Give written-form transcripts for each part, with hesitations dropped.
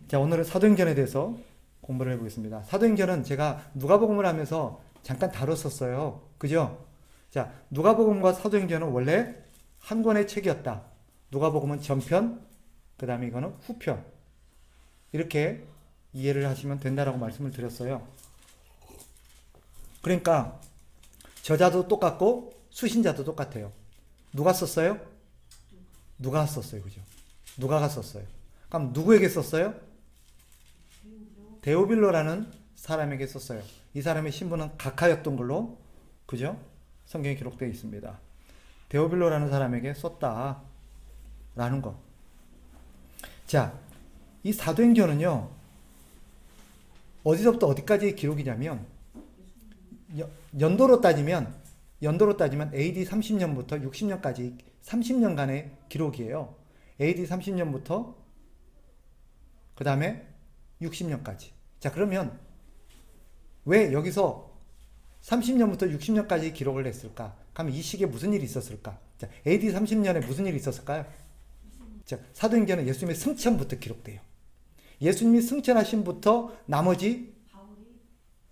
자, 오늘은 사도행전에 대해서 공부를 해보겠습니다. 사도행전은 제가 누가복음을 하면서 잠깐 다뤘었어요. 그죠? 자, 누가복음과 사도행전은 원래 한 권의 책이었다. 누가복음은 전편, 그 다음에 이거는 후편. 이렇게 이해를 하시면 된다라고 말씀을 드렸어요. 그러니까 저자도 똑같고 수신자도 똑같아요. 누가 썼어요? 누가 썼어요. 그죠? 누가가 썼어요. 그럼 누구에게 썼어요? 데오빌로라는 사람에게 썼어요. 이 사람의 신분은 각하였던 걸로, 그죠? 성경에 기록되어 있습니다. 데오빌로라는 사람에게 썼다 라는 거. 자, 이 사도행전은요, 어디서부터 어디까지의 기록이냐면, 연도로 따지면 AD 30년부터 60년까지 30년간의 기록이에요. AD 30년부터 그 다음에 60년까지. 자, 그러면 왜 여기서 30년부터 60년까지 기록을 했을까? 그럼 이 시기에 무슨 일이 있었을까? 자, AD 30년에 무슨 일이 있었을까요? 자, 사도행전은 예수님의 승천부터 기록돼요. 예수님이 승천하심부터 나머지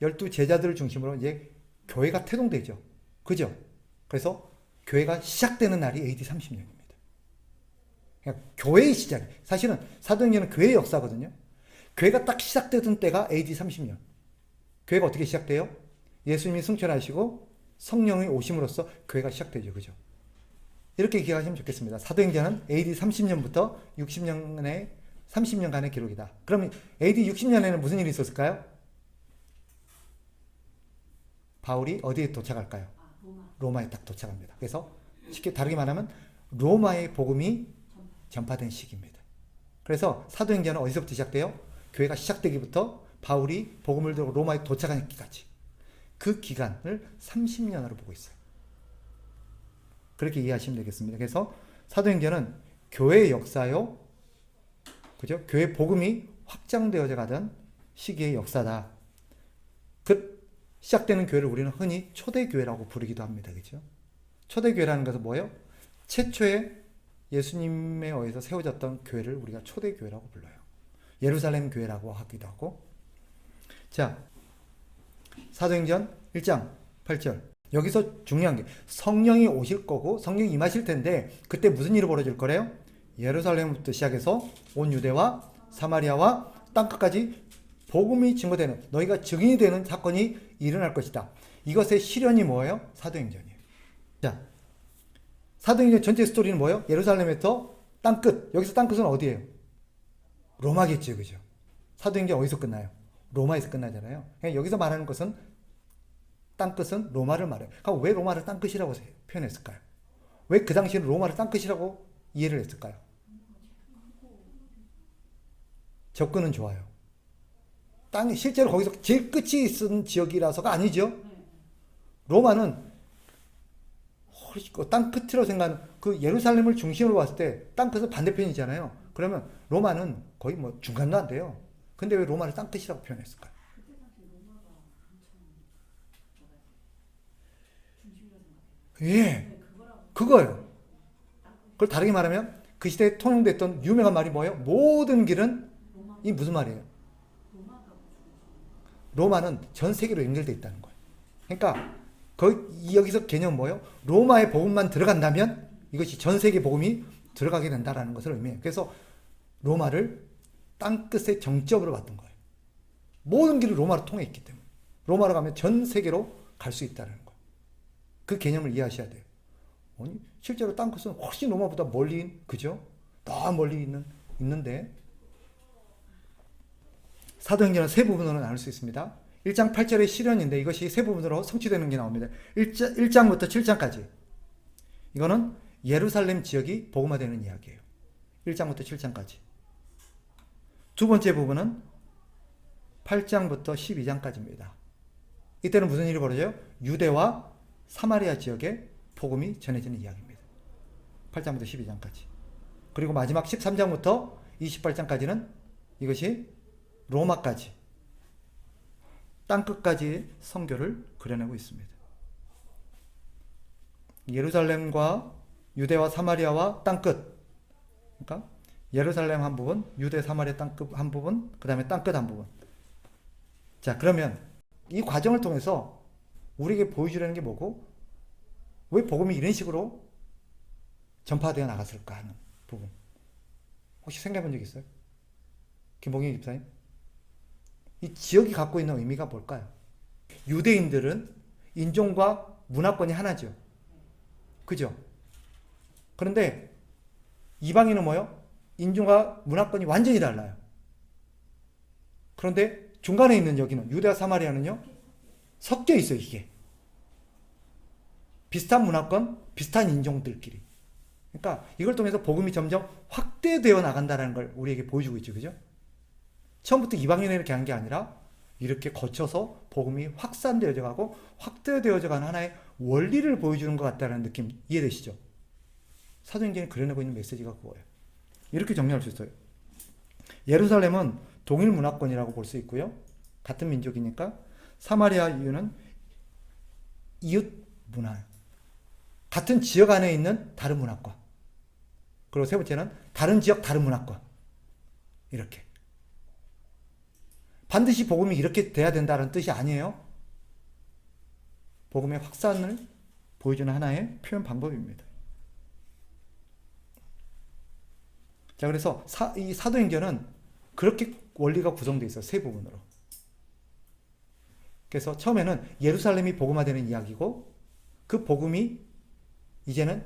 12 제자들을 중심으로 이제 교회가 태동되죠. 그죠? 그래서 교회가 시작되는 날이 AD 30년입니다. 그러니까 교회의 시작. 사실은 사도행전은 교회의 역사거든요. 교회가 딱 시작되던 때가 AD 30년. 교회가 어떻게 시작돼요? 예수님이 승천하시고 성령이 오심으로써 교회가 시작되죠. 그죠? 이렇게 기억하시면 좋겠습니다. 사도행전은 AD 30년부터 60년의 30년간의 기록이다. 그럼 AD 60년에는 무슨 일이 있었을까요? 바울이 어디에 도착할까요? 로마에 딱 도착합니다. 그래서 쉽게 다르게 말하면 로마의 복음이 전파된 시기입니다. 그래서 사도행전은 어디서부터 시작돼요? 교회가 시작되기부터 바울이 복음을 들고 로마에 도착하기까지 그 기간을 30년으로 보고 있어요. 그렇게 이해하시면 되겠습니다. 그래서 사도행전은 교회의 역사요, 그죠? 교회 복음이 확장되어져 가던 시기의 역사다. 그 시작되는 교회를 우리는 흔히 초대교회라고 부르기도 합니다. 그죠? 초대교회라는 것은 뭐예요? 최초의 예수님에 의해서 세워졌던 교회를 우리가 초대교회라고 불러요. 예루살렘 교회라고 하기도 하고. 자, 사도행전 1장 8절. 여기서 중요한 게 성령이 오실 거고 성령이 임하실 텐데 그때 무슨 일이 벌어질 거래요? 예루살렘부터 시작해서 온 유대와 사마리아와 땅끝까지 복음이 증거되는, 너희가 증인이 되는 사건이 일어날 것이다. 이것의 실현이 뭐예요? 사도행전이에요. 자, 사도행전 전체 스토리는 뭐예요? 예루살렘부터 땅끝. 여기서 땅끝은 어디예요? 로마겠죠. 그죠? 사도행전 어디서 끝나요? 로마에서 끝나잖아요. 여기서 말하는 것은 땅끝은 로마를 말해요. 그럼 왜 로마를 땅끝이라고 표현했을까요? 왜 그 당시에는 로마를 땅끝이라고 이해를 했을까요? 접근은 좋아요. 땅이 실제로 거기서 제일 끝이 있는 지역이라서가 아니죠. 로마는 땅 끝이라고 생각하는 그 예루살렘을 중심으로 봤을 때 땅 끝은 반대편이잖아요. 그러면 로마는 거의 뭐 중간도 안 돼요. 근데 왜 로마를 땅 끝이라고 표현했을까요? 예, 그거예요. 그걸 다르게 말하면 그 시대에 통용됐던 유명한 말이 뭐예요? 모든 길은 이 무슨 말이에요? 로마는 전 세계로 연결되어 있다는 거예요. 그러니까 여기서 개념은 뭐예요? 로마의 복음만 들어간다면 이것이 전 세계 복음이 들어가게 된다는 것을 의미해요. 그래서 로마를 땅끝의 정점으로 봤던 거예요. 모든 길이 로마로 통해 있기 때문에 로마로 가면 전 세계로 갈 수 있다는 거예요. 그 개념을 이해하셔야 돼요. 아니, 실제로 땅끝은 훨씬 로마보다 멀리, 그죠? 더 멀리 있는데 사도행전은 세 부분으로 나눌 수 있습니다. 1장 8절의 실현인데 이것이 세 부분으로 성취되는 게 나옵니다. 1장부터 7장까지. 이거는 예루살렘 지역이 복음화되는 이야기예요. 1장부터 7장까지. 두 번째 부분은 8장부터 12장까지입니다. 이때는 무슨 일이 벌어져요? 유대와 사마리아 지역에 복음이 전해지는 이야기입니다. 8장부터 12장까지. 그리고 마지막 13장부터 28장까지는 이것이 로마까지, 땅끝까지 선교를 그려내고 있습니다. 예루살렘과 유대와 사마리아와 땅끝, 그러니까 예루살렘 한 부분, 유대 사마리아 땅끝 한 부분, 그 다음에 땅끝 한 부분. 자, 그러면 이 과정을 통해서 우리에게 보여주려는 게 뭐고, 왜 복음이 이런 식으로 전파되어 나갔을까 하는 부분. 혹시 생각해 본 적 있어요? 김봉희 집사님? 이 지역이 갖고 있는 의미가 뭘까요? 유대인들은 인종과 문화권이 하나죠. 그죠? 그런데 이방인은 뭐요? 인종과 문화권이 완전히 달라요. 그런데 중간에 있는 여기는 유대와 사마리아는요, 섞여 있어요, 이게. 비슷한 문화권, 비슷한 인종들끼리. 그러니까 이걸 통해서 복음이 점점 확대되어 나간다는 걸 우리에게 보여주고 있죠. 그죠? 처음부터 이방인에 이렇게 한 게 아니라 이렇게 거쳐서 복음이 확산되어져 가고 확대되어져 가는 하나의 원리를 보여주는 것 같다는 느낌 이해되시죠? 사도행전이 그려내고 있는 메시지가 그거예요. 이렇게 정리할 수 있어요. 예루살렘은 동일 문화권이라고 볼 수 있고요. 같은 민족이니까. 사마리아 이유는 이웃 문화. 같은 지역 안에 있는 다른 문화권. 그리고 세 번째는 다른 지역 다른 문화권. 이렇게. 반드시 복음이 이렇게 돼야 된다는 뜻이 아니에요. 복음의 확산을 보여주는 하나의 표현 방법입니다. 자, 그래서 이 사도행전은 그렇게 원리가 구성되어 있어요. 세 부분으로. 그래서 처음에는 예루살렘이 복음화되는 이야기고, 그 복음이 이제는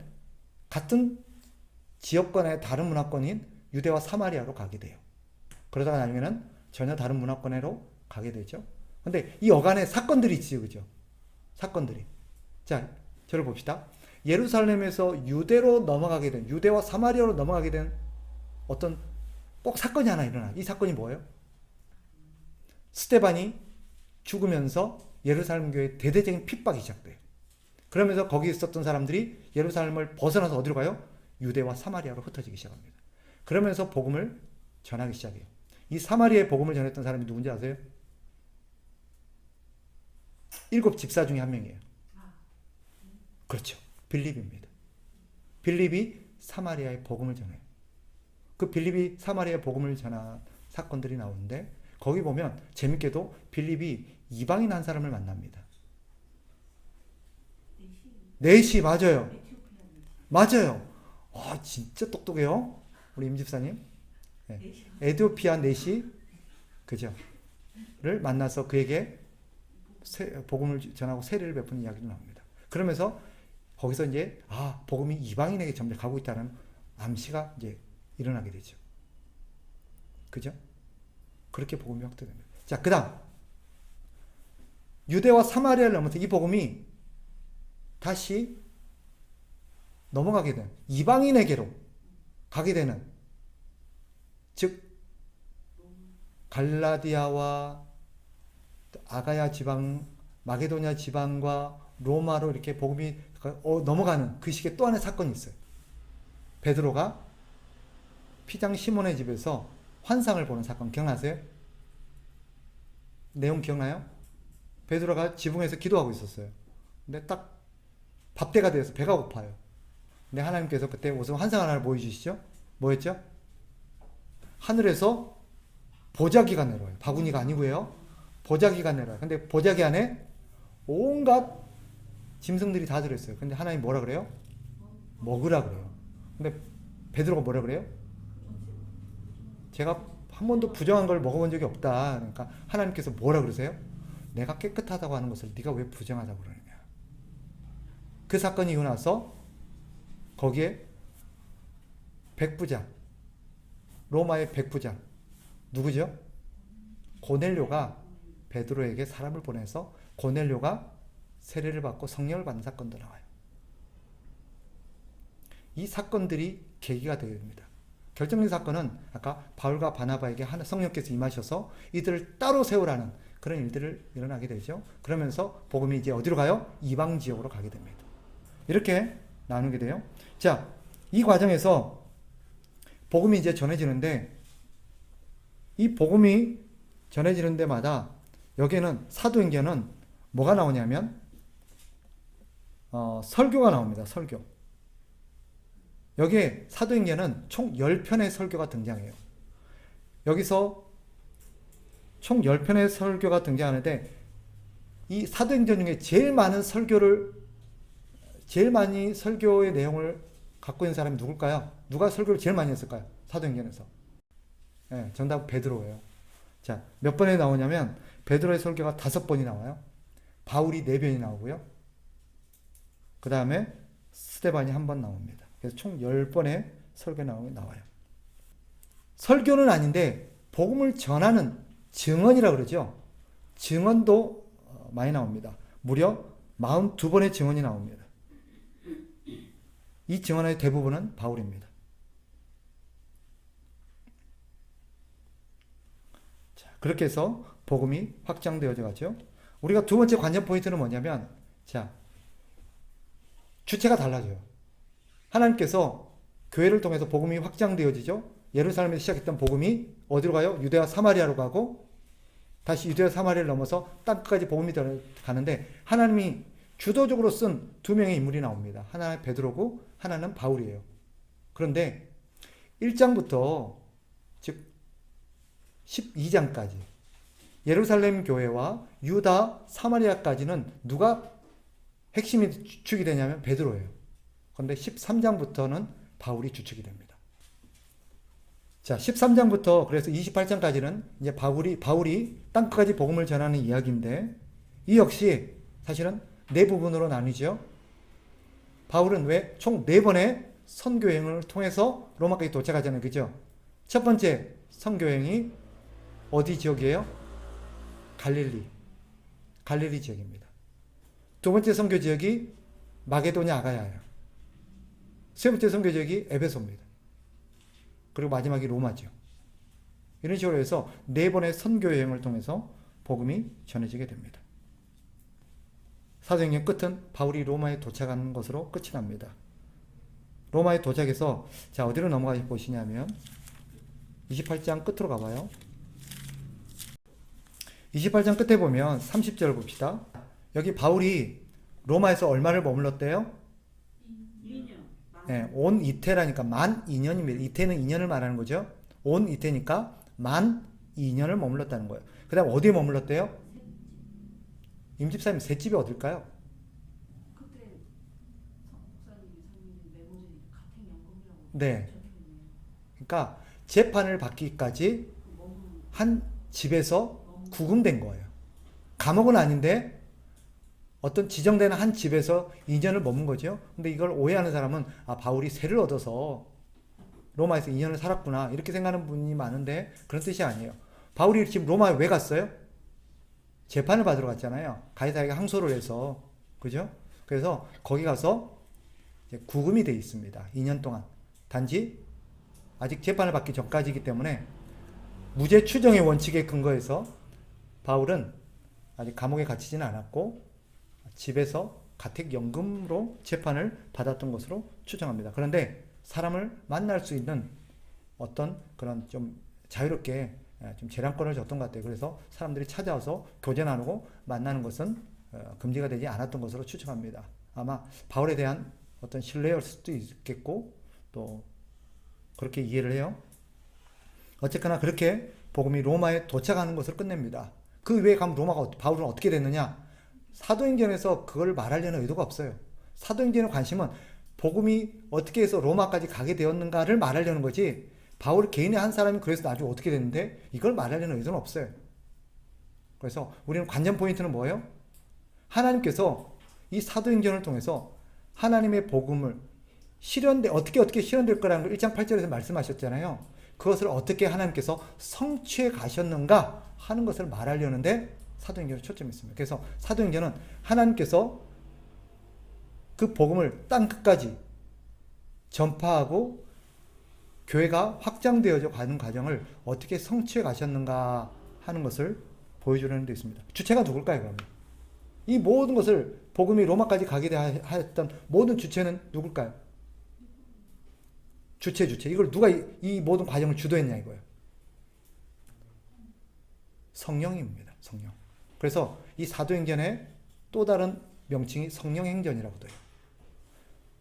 같은 지역권의 다른 문화권인 유대와 사마리아로 가게 돼요. 그러다가 나중에는 전혀 다른 문화권으로 가게 되죠. 근데 이 어간에 사건들이 있지요. 그죠? 사건들이. 자, 저를 봅시다. 예루살렘에서 유대로 넘어가게 된, 유대와 사마리아로 넘어가게 된 어떤 꼭 사건이 하나 일어나. 이 사건이 뭐예요? 스데반이 죽으면서 예루살렘 교회에 대대적인 핍박이 시작돼요. 그러면서 거기 있었던 사람들이 예루살렘을 벗어나서 어디로 가요? 유대와 사마리아로 흩어지기 시작합니다. 그러면서 복음을 전하기 시작해요. 이 사마리아의 복음을 전했던 사람이 누군지 아세요? 7 집사 중에 한 명이에요. 그렇죠. 빌립입니다. 빌립이 사마리아의 복음을 전해요. 그 빌립이 사마리아의 복음을 전한 사건들이 나오는데, 거기 보면 재밌게도 빌립이 이방인 한 사람을 만납니다. 네시 맞아요. 맞아요. 아, 진짜 똑똑해요. 우리 임 집사님. 네. 에티오피아 네시, 그죠? 를 만나서 그에게 복음을 전하고 세례를 베푸는 이야기도 나옵니다. 그러면서 거기서 이제 복음이 이방인에게 점점 가고 있다는 암시가 이제 일어나게 되죠. 그죠? 그렇게 복음이 확대됩니다. 자, 그 다음 유대와 사마리아를 넘어서 이 복음이 다시 넘어가게 된 이방인에게로 가게 되는, 즉 갈라디아와 아가야 지방, 마게도냐 지방과 로마로 이렇게 복음이 넘어가는 그 시기에 또 하나의 사건이 있어요. 베드로가 피장 시몬의 집에서 환상을 보는 사건 기억나세요? 내용 기억나요? 베드로가 지붕에서 기도하고 있었어요. 근데 딱 밥때가 돼서 배가 고파요. 근데 하나님께서 그때 무슨 환상 하나를 보여주시죠? 뭐였죠? 하늘에서 보자기가 내려와요. 바구니가 아니고요. 보자기가 내려와요. 근데 보자기 안에 온갖 짐승들이 다 들어있어요. 근데 하나님 뭐라 그래요? 먹으라 그래요. 근데 베드로가 뭐라 그래요? 제가 한 번도 부정한 걸 먹어본 적이 없다. 그러니까 하나님께서 뭐라 그러세요? 내가 깨끗하다고 하는 것을 네가 왜 부정하다고 그러느냐. 그 사건이 이후 나서 거기에 백부장, 로마의 백부장 누구죠? 고넬료가 베드로에게 사람을 보내서 고넬료가 세례를 받고 성령을 받는 사건도 나와요. 이 사건들이 계기가 되게 됩니다. 결정적인 사건은 아까 바울과 바나바에게 성령께서 임하셔서 이들을 따로 세우라는 그런 일들을 일어나게 되죠. 그러면서 복음이 이제 어디로 가요? 이방 지역으로 가게 됩니다. 이렇게 나누게 돼요. 자, 이 과정에서 복음이 이제 전해지는데, 이 복음이 전해지는 데마다 여기에는 사도행전은 뭐가 나오냐면 설교가 나옵니다. 설교. 여기에 사도행전은 총 10편의 설교가 등장해요. 여기서 총 10편의 설교가 등장하는데 이 사도행전 중에 제일 많이 설교의 내용을 갖고 있는 사람이 누굴까요? 누가 설교를 제일 많이 했을까요? 사도행전에서. 네, 정답 베드로예요. 자, 몇 번에 나오냐면 베드로의 설교가 5번이 나와요. 바울이 4번이 나오고요. 그 다음에 스데반이 1번 나옵니다. 그래서 총 10번의 설교 나와요. 설교는 아닌데 복음을 전하는 증언이라고 그러죠. 증언도 많이 나옵니다. 무려 42번의 증언이 나옵니다. 이 증언의 대부분은 바울입니다. 자, 그렇게 해서 복음이 확장되어져 가죠. 우리가 두 번째 관전 포인트는 뭐냐면, 자, 주체가 달라져요. 하나님께서 교회를 통해서 복음이 확장되어지죠. 예루살렘에서 시작했던 복음이 어디로 가요? 유대와 사마리아로 가고 다시 유대와 사마리아를 넘어서 땅끝까지 복음이 가는데 하나님이 주도적으로 쓴 2명의 인물이 나옵니다. 하나는 베드로고 하나는 바울이에요. 그런데 1장부터 즉 12장까지 예루살렘 교회와 유다, 사마리아까지는 누가 핵심이 주축이 되냐면 베드로예요. 그런데 13장부터는 바울이 주축이 됩니다. 자, 13장부터 그래서 28장까지는 이제 바울이 땅끝까지 복음을 전하는 이야기인데 이 역시 사실은 4부분으로 나뉘죠. 바울은 왜 총 4번의 선교행을 통해서 로마까지 도착하잖아요. 그죠? 첫 번째 선교행이 어디 지역이에요? 갈릴리 지역입니다. 두 번째 선교 지역이 마게도냐 아가야예요. 세 번째 선교 지역이 에베소입니다. 그리고 마지막이 로마죠. 이런 식으로 해서 4번의 선교 여행을 통해서 복음이 전해지게 됩니다. 사도행전 끝은 바울이 로마에 도착하는 것으로 끝이 납니다. 로마에 도착해서 자, 어디로 넘어가 보시냐면 28장 끝으로 가봐요. 28장 끝에 보면 30절 봅시다. 여기 바울이 로마에서 얼마를 머물렀대요? 2년. 네, 온 이태라니까 만 2년입니다. 이태는 2년을 말하는 거죠. 온 이태니까 만 2년을 머물렀다는 거예요. 그 다음 어디에 머물렀대요? 임집사님 셋집이 어딜까요? 그때 목사님이 사모님 메모지에 가택연금이라고 네. 적혀있네요. 그러니까 재판을 받기까지 한 집에서 구금된 거예요. 감옥은 아닌데 어떤 지정되는 한 집에서 2년을 머문 거죠. 근데 이걸 오해하는 사람은 바울이 세를 얻어서 로마에서 2년을 살았구나 이렇게 생각하는 분이 많은데 그런 뜻이 아니에요. 바울이 지금 로마에 왜 갔어요? 재판을 받으러 갔잖아요. 가이사에게 항소를 해서. 그죠? 그래서 거기 가서 이제 구금이 돼 있습니다. 2년 동안. 단지 아직 재판을 받기 전까지이기 때문에 무죄 추정의 원칙에 근거해서 바울은 아직 감옥에 갇히지는 않았고 집에서 가택연금으로 재판을 받았던 것으로 추정합니다. 그런데 사람을 만날 수 있는 어떤 그런 좀 자유롭게 좀 재량권을 줬던 것 같아요. 그래서 사람들이 찾아와서 교제 나누고 만나는 것은 금지가 되지 않았던 것으로 추정합니다. 아마 바울에 대한 어떤 신뢰일 수도 있겠고 또 그렇게 이해를 해요. 어쨌거나 그렇게 복음이 로마에 도착하는 것으로 끝냅니다. 그 외에 가면 바울은 어떻게 됐느냐? 사도행전에서 그걸 말하려는 의도가 없어요. 사도행전의 관심은 복음이 어떻게 해서 로마까지 가게 되었는가를 말하려는 거지 바울 개인의 한 사람이 그래서 나중에 어떻게 됐는데 이걸 말하려는 의도는 없어요. 그래서 우리는 관전 포인트는 뭐예요? 하나님께서 이 사도행전을 통해서 하나님의 복음을 어떻게 실현될 거라는 걸 1장 8절에서 말씀하셨잖아요. 그것을 어떻게 하나님께서 성취해 가셨는가 하는 것을 말하려는데 사도행전에 초점이 있습니다. 그래서 사도행전은 하나님께서 그 복음을 땅끝까지 전파하고 교회가 확장되어져 가는 과정을 어떻게 성취해 가셨는가 하는 것을 보여주려는 데 있습니다. 주체가 누굴까요, 그러면? 이 모든 것을 복음이 로마까지 가게 하였던 모든 주체는 누굴까요? 주체. 이걸 누가 이 모든 과정을 주도했냐 이거예요. 성령입니다. 성령. 그래서 이 사도행전의 또 다른 명칭이 성령행전이라고도 해요.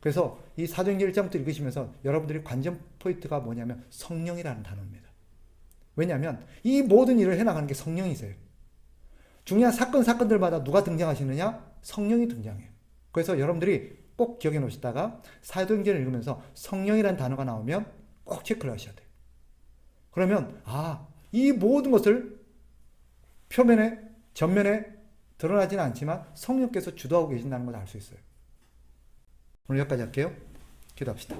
그래서 이 사도행전 1장부터 읽으시면서 여러분들이 관전 포인트가 뭐냐면 성령이라는 단어입니다. 왜냐하면 이 모든 일을 해나가는 게 성령이세요. 중요한 사건들마다 누가 등장하시느냐? 성령이 등장해요. 그래서 여러분들이 꼭 기억해 놓으시다가 사도행전을 읽으면서 성령이라는 단어가 나오면 꼭 체크를 하셔야 돼요. 그러면 이 모든 것을 표면에 전면에 드러나지는 않지만 성령께서 주도하고 계신다는 걸 알 수 있어요. 오늘 여기까지 할게요. 기도합시다.